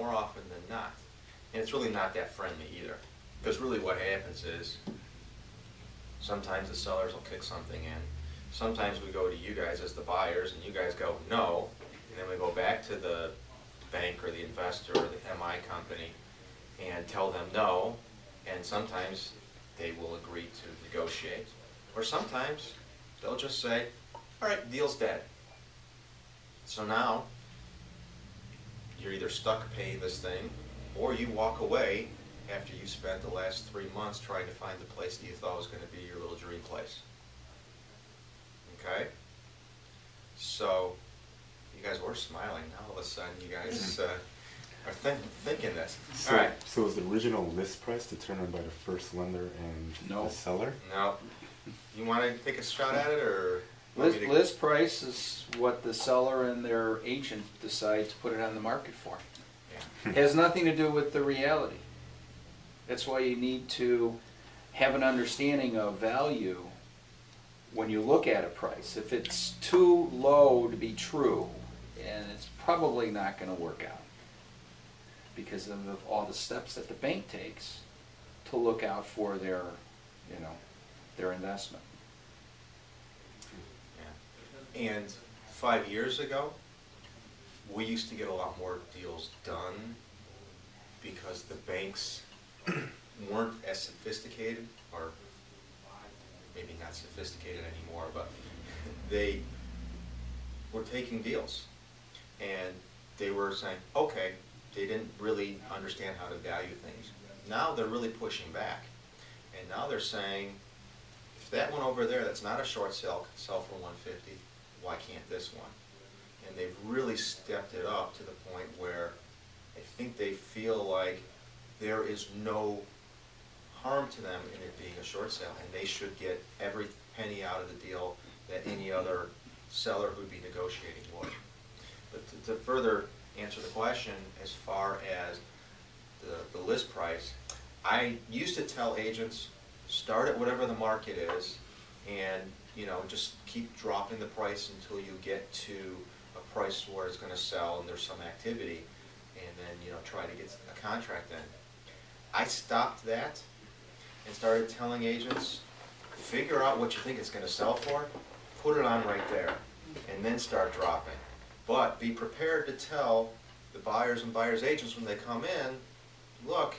more often than not. And it's really not that friendly either. Because really what happens is sometimes the sellers will kick something in. Sometimes we go to you guys as the buyers and you guys go no. And then we go back to the bank or the investor or the MI company and tell them no. And sometimes they will agree to negotiate. Or sometimes they'll just say, all right, deal's dead. So now you're either stuck paying this thing or you walk away after you spent the last 3 months trying to find the place that you thought was going to be your little dream place. Okay? So, you guys were smiling. Now all of a sudden you guys are thinking this. So, all right. So is the original list price determined by the first lender and the seller? No. You want to take a shot at it, or? List price is what the seller and their agent decide to put it on the market for. Yeah. It has nothing to do with the reality. That's why you need to have an understanding of value when you look at a price. If it's too low to be true, and it's probably not going to work out because of all the steps that the bank takes to look out for their, their investment. Yeah. And 5 years ago, we used to get a lot more deals done because the banks weren't as sophisticated, or maybe not sophisticated anymore, but they were taking deals and they were saying, okay, they didn't really understand how to value things. Now they're really pushing back, and now they're saying, if that one over there that's not a short sale can sell for 150, why can't this one? And they've really stepped it up to the point where I think they feel like there is no harm to them in it being a short sale, and they should get every penny out of the deal that any other seller who'd be negotiating would. But to further answer the question, as far as the list price, I used to tell agents, start at whatever the market is, and just keep dropping the price until you get to a price where it's going to sell and there's some activity, and then try to get a contract in. I stopped that and started telling agents, figure out what you think it's going to sell for, put it on right there, and then start dropping. But be prepared to tell the buyers and buyers agents when they come in, look,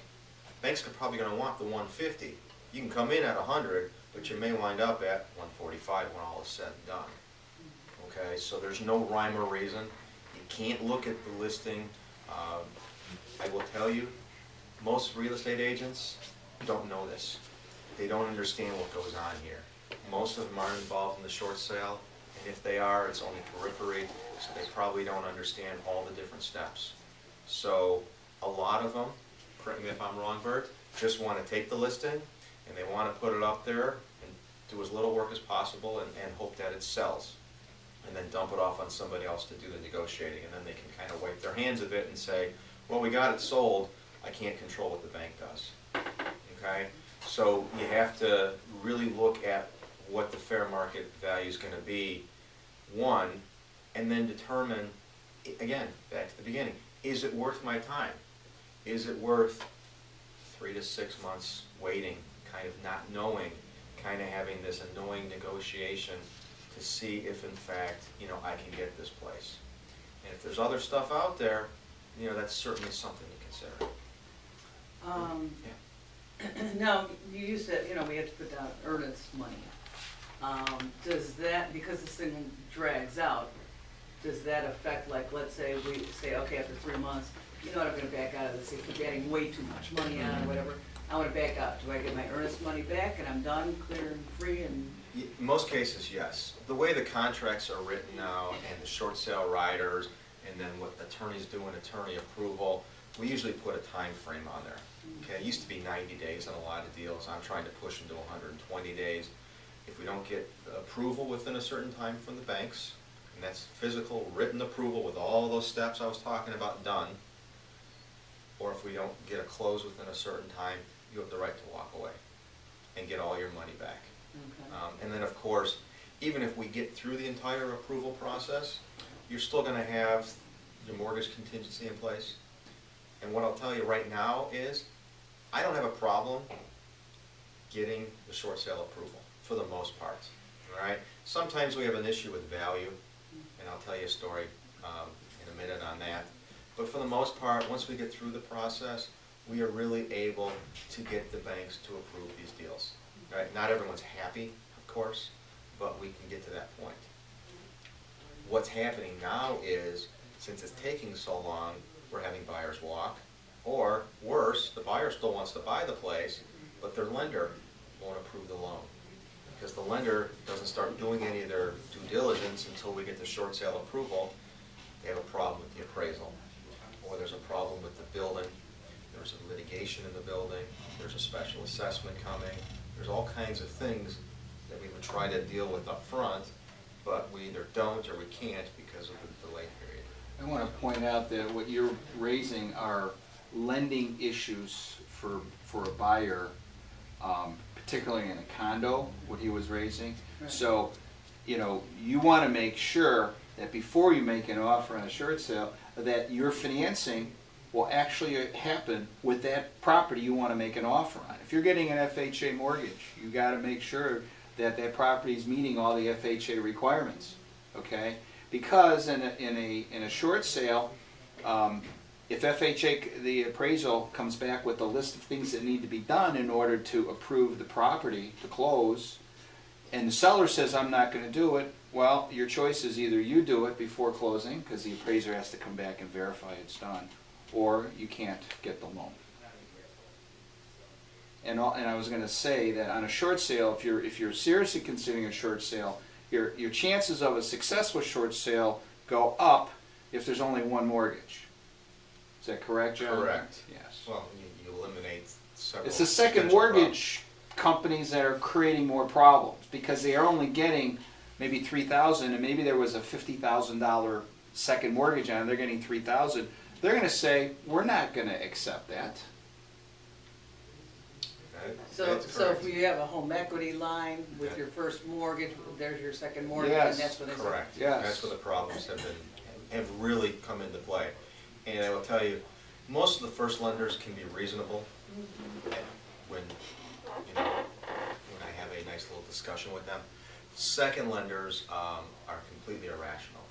banks are probably going to want the 150. You can come in at 100, but you may wind up at 145 when all is said and done. Okay, so there's no rhyme or reason. You can't look at the listing. I will tell you, most real estate agents don't know this. They don't understand what goes on here. Most of them aren't involved in the short sale, and if they are, it's only periphery, so they probably don't understand all the different steps. So a lot of them, correct me if I'm wrong, Bert, just want to take the listing and they want to put it up there and do as little work as possible and hope that it sells, and then dump it off on somebody else to do the negotiating, and then they can kind of wipe their hands of it and say, well, we got it sold, I can't control what the bank does. Okay? So you have to really look at what the fair market value is going to be, one, and then determine, again, back to the beginning, is it worth my time? Is it worth 3 to 6 months waiting, kind of not knowing, kind of having this annoying negotiation to see if in fact, I can get this place. And if there's other stuff out there, that's certainly something to consider. Now, you used to, we have to put down earnest money. Does that, because this thing drags out, does that affect, like, let's say we say, okay, after 3 months, I'm going to back out of this, if we're adding way too much money on or whatever, I want to back out. Do I get my earnest money back and I'm done, clear and free? And in most cases, yes. The way the contracts are written now, and the short sale riders, and then what attorneys do in attorney approval, we usually put a time frame on there. Okay, it used to be 90 days on a lot of deals. I'm trying to push them to 120 days. If we don't get approval within a certain time from the banks, and that's physical written approval with all those steps I was talking about done, or if we don't get a close within a certain time, you have the right to walk away and get all your money back. Okay. And then of course, even if we get through the entire approval process, you're still going to have your mortgage contingency in place. And what I'll tell you right now is, I don't have a problem getting the short sale approval, for the most part, all right? Sometimes we have an issue with value, and I'll tell you a story in a minute on that. But for the most part, once we get through the process, we are really able to get the banks to approve these deals. Right? Not everyone's happy, of course, but we can get to that point. What's happening now is, since it's taking so long, we're having buyers walk, or worse, the buyer still wants to buy the place, but their lender won't approve the loan. Because the lender doesn't start doing any of their due diligence until we get the short sale approval. They have a problem with the appraisal, or there's a problem with the building, there's a litigation in the building, there's a special assessment coming, there's all kinds of things that we would try to deal with up front, but we either don't or we can't because of the delay period. I want to point out that what you're raising are lending issues for a buyer, particularly in a condo, what he was raising. Right. So, you know, you want to make sure that before you make an offer on a short sale, that your financing will actually happen with that property you want to make an offer on. If you're getting an FHA mortgage, you got to make sure that that property is meeting all the FHA requirements, okay? Because in a short sale, if FHA, the appraisal comes back with a list of things that need to be done in order to approve the property to close, and the seller says, I'm not going to do it, well, your choice is either you do it before closing, because the appraiser has to come back and verify it's done, or you can't get the loan. And I was going to say that on a short sale, if you're seriously considering a short sale, your chances of a successful short sale go up if there's only one mortgage. Is that correct, John? Correct. Yes. Well, you eliminate several. It's the second potential mortgage companies that are creating more problems because they are only getting maybe $3,000, and maybe there was a $50,000 second mortgage on it. They're getting $3,000. They're going to say, we're not going to accept that. So if you have a home equity line with your first mortgage, there's your second mortgage, Yes. and that's what it's. Correct. Yes. That's where the problems have really come into play. And I will tell you, most of the first lenders can be reasonable when when I have a nice little discussion with them. Second lenders are completely irrational.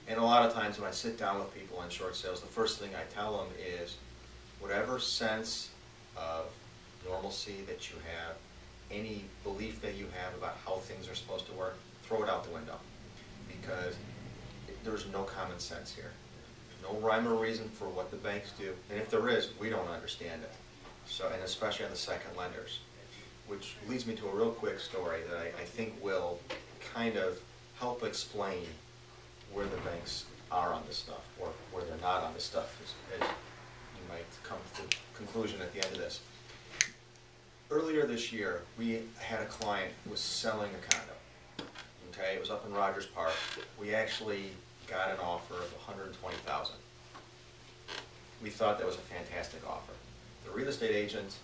And a lot of times when I sit down with people on short sales, the first thing I tell them is, whatever sense of normalcy that you have, any belief that you have about how things are supposed to work, throw it out the window. Because there's no common sense here. There's no rhyme or reason for what the banks do. And if there is, we don't understand it. So, and especially on the second lenders. Which leads me to a real quick story that I think will kind of help explain where the banks are on this stuff, or where they're not on this stuff, as you might come to the conclusion at the end of this. Earlier this year, we had a client who was selling a condo. Okay, it was up in Rogers Park. We actually got an offer of $120,000. We thought that was a fantastic offer. The real estate agent,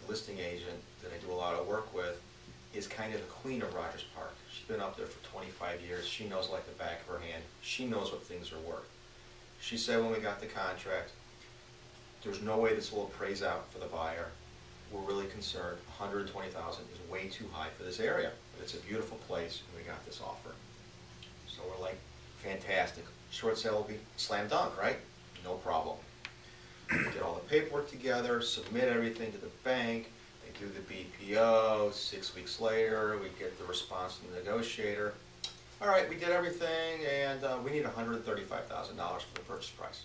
the listing agent that I do a lot of work with, is kind of the queen of Rogers Park. She's been up there for 25 years. She knows like the back of her hand. She knows what things are worth. She said when we got the contract, there's no way this will appraise out for the buyer. We're really concerned. $120,000 is way too high for this area, but it's a beautiful place, and we got this offer. So we're like, fantastic. Short sale will be slam dunk, right? No problem. We get all the paperwork together, submit everything to the bank. They do the BPO. 6 weeks later, we get the response from the negotiator. All right, we did everything, and we need $135,000 for the purchase price.